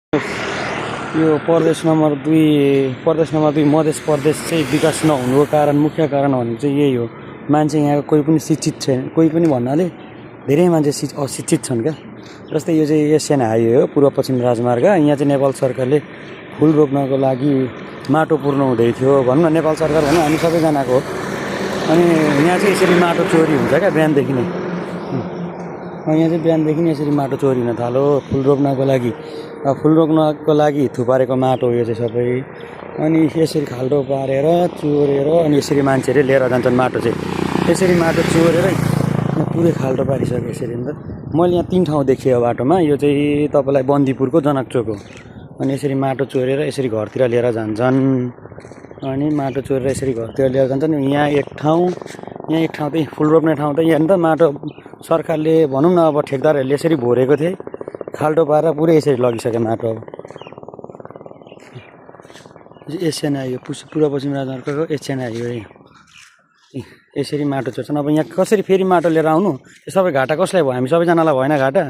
यो प्रदेश नम्बर 2 मध्य प्रदेश चाहिँ विकास नहुनुको कारण मुख्य कारण भनेको चाहिँ यही हो। मान्छे यहाँको कोही पनि शिक्षित छैन, कोही पनि भन्नाले धेरै मान्छे अशिक्षित छन् क्या। जस्तै यो चाहिँ एसियन हाइवे हो, पूर्व पश्चिम राजमार्ग। यहाँ चाहिँ नेपाल सरकारले फुल रोप्नको लागि माटो पुर्नु हुँदै थियो भनौँ न। नेपाल सरकार भनौँ हामी सबैजनाको हो। अनि यहाँ चाहिँ यसरी माटो चोरी हुन्छ क्या बिहानदेखि नै। यहाँ चाहिँ बिहानदेखि नै यसरी माटो चोरी हुन थाल्यो फुल रोप्नको लागि। फुल रोप्नको लागि थुपारेको माटो हो यो चाहिँ सबै। अनि यसरी खाल्डो पारेर चोरेर अनि यसरी मान्छेले लिएर जान्छन् माटो चाहिँ। यसरी माटो चोरेर यहाँ पुरै खाल्डो पारिसक्यो यसरी। अन्त मैले यहाँ 3 ठाउँ देखेँ यो बाटोमा। यो चाहिँ तपाईँलाई बन्दीपुरको जनकचोक हो। अनि यसरी माटो चोरेर यसरी घरतिर लिएर जान्छन्। अनि माटो चोरेर यसरी घरतिर लिएर जान्छन्। यहाँ एक ठाउँ चाहिँ फुल रोप्ने ठाउँ त यहाँ त माटो सरकारले भनौँ न अब ठेकदारहरूले यसरी भोरेको थिए, खाल्डो पारेर पुरै यसरी लगिसक्यो माटो। अब एसियन हाइवे पूर्व पश्चिम राजमार्गको एसियन हाइवे यसरी माटो चोर्छन्। अब यहाँ कसरी फेरि माटो लिएर आउनु? यो सबै घाटा कसलाई भयो? हामी सबैजनालाई भएन घाटा?